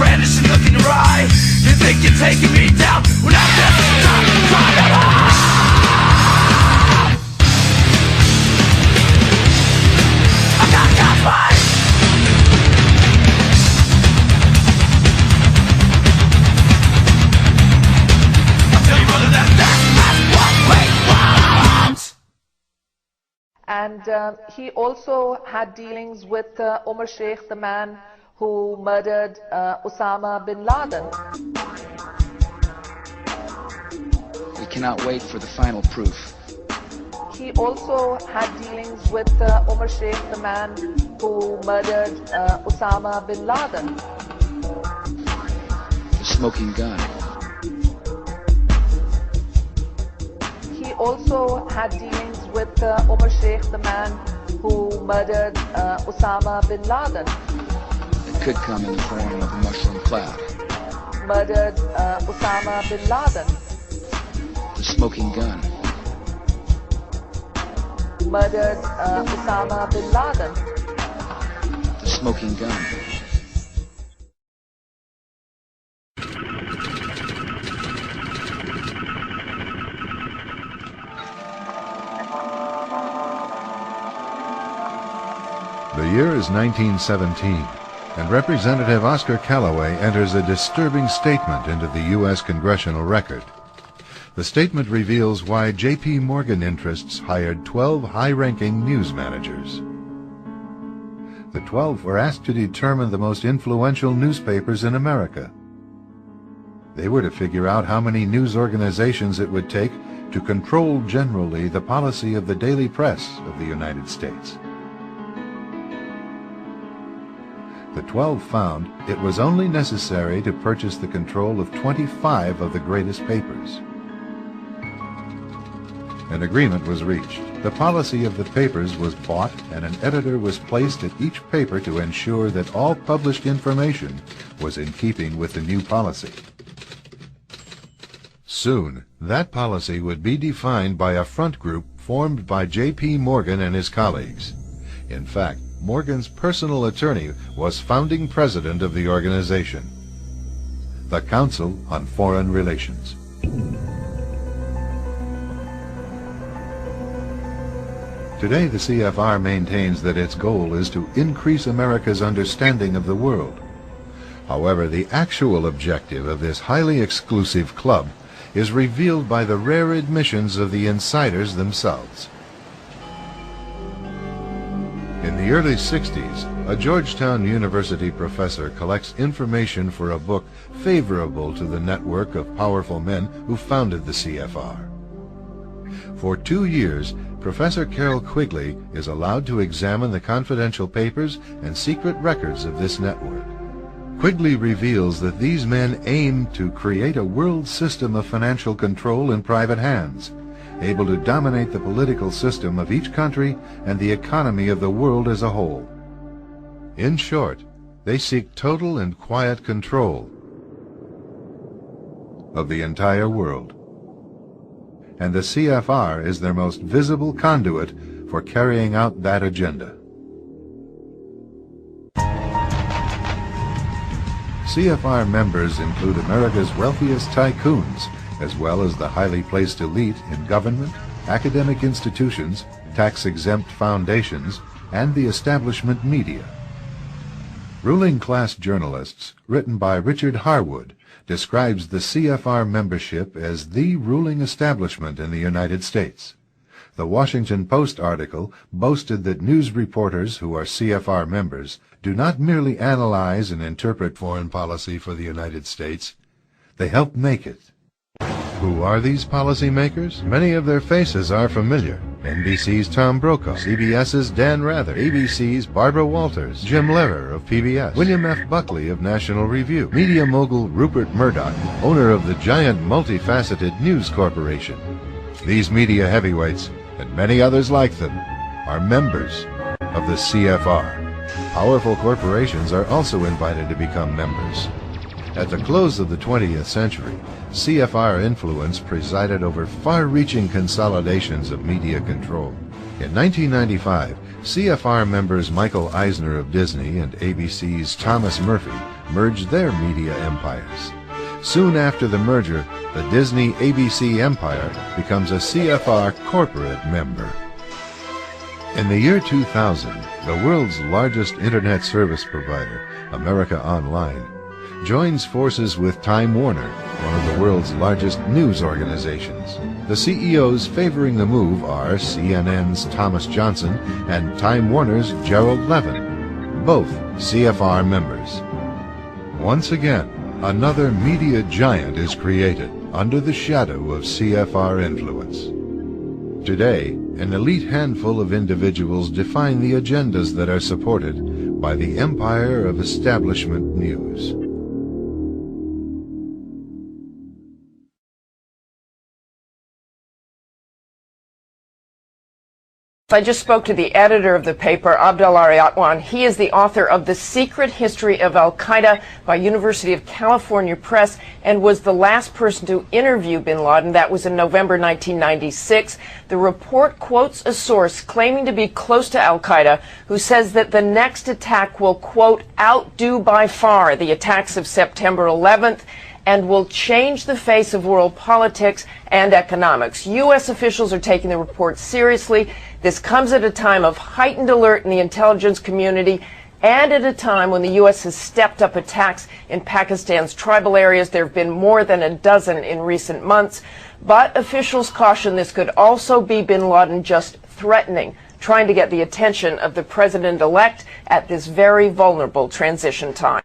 brandishing, looking awry. You think you're taking me down when I'm just trying to climb it high. I got fight. I'll tell you brother that's what we want. And he also had dealings with Omar Sheikh, the man who murdered Osama bin Laden. We cannot wait for the final proof. He also had dealings with Omar Sheikh, the man who murdered Osama bin Laden. The smoking gun. He also had dealings with Omar Sheikh, the man who murdered Osama bin Laden. It could come in the form of a mushroom cloud. Murdered Osama bin Laden. The smoking gun. Murdered Osama bin Laden. The smoking gun. The year is 1917, and Representative Oscar Callaway enters a disturbing statement into the U.S. Congressional Record. The statement reveals why J.P. Morgan interests hired 12 high-ranking news managers. The 12 were asked to determine the most influential newspapers in America. They were to figure out how many news organizations it would take to control generally the policy of the daily press of the United States. The 12 found it was only necessary to purchase the control of 25 of the greatest papers. An agreement was reached. The policy of the papers was bought, and an editor was placed at each paper to ensure that all published information was in keeping with the new policy. Soon, that policy would be defined by a front group formed by J.P. Morgan and his colleagues. In fact, Morgan's personal attorney was founding president of the organization, the Council on Foreign Relations. Today, the CFR maintains that its goal is to increase America's understanding of the world. However, the actual objective of this highly exclusive club is revealed by the rare admissions of the insiders themselves. In the early 60s, a Georgetown University professor collects information for a book favorable to the network of powerful men who founded the CFR. For 2 years, Professor Carroll Quigley is allowed to examine the confidential papers and secret records of this network. Quigley reveals that these men aim to create a world system of financial control in private hands, able to dominate the political system of each country and the economy of the world as a whole. In short, they seek total and quiet control of the entire world. And the CFR is their most visible conduit for carrying out that agenda. CFR members include America's wealthiest tycoons, as well as the highly placed elite in government, academic institutions, tax-exempt foundations, and the establishment media. Ruling Class Journalists, written by Richard Harwood, describes the CFR membership as the ruling establishment in the United States. The Washington Post article boasted that news reporters who are CFR members do not merely analyze and interpret foreign policy for the United States, they help make it. Who are these policymakers? Many of their faces are familiar. NBC's Tom Brokaw, CBS's Dan Rather, ABC's Barbara Walters, Jim Lehrer of PBS, William F. Buckley of National Review, media mogul Rupert Murdoch, owner of the giant multifaceted News Corporation. These media heavyweights, and many others like them, are members of the CFR. Powerful corporations are also invited to become members. At the close of the 20th century, CFR influence presided over far-reaching consolidations of media control. In 1995, CFR members Michael Eisner of Disney and ABC's Thomas Murphy merged their media empires. Soon after the merger, the Disney-ABC empire becomes a CFR corporate member. In the year 2000, the world's largest internet service provider, America Online, joins forces with Time Warner, one of the world's largest news organizations. The CEOs favoring the move are CNN's Thomas Johnson and Time Warner's Gerald Levin, both CFR members. Once again, another media giant is created under the shadow of CFR influence. Today, an elite handful of individuals define the agendas that are supported by the empire of establishment news. I just spoke to the editor of the paper, Abdel Ariatwan. He is the author of The Secret History of Al-Qaeda by University of California Press and was the last person to interview bin Laden. That was in November 1996. The report quotes a source claiming to be close to Al-Qaeda who says that the next attack will, quote, outdo by far the attacks of September 11th and will change the face of world politics and economics. U.S. officials are taking the report seriously. This comes at a time of heightened alert in the intelligence community and at a time when the U.S. has stepped up attacks in Pakistan's tribal areas. There have been more than a dozen in recent months. But officials caution this could also be bin Laden just threatening, trying to get the attention of the president-elect at this very vulnerable transition time.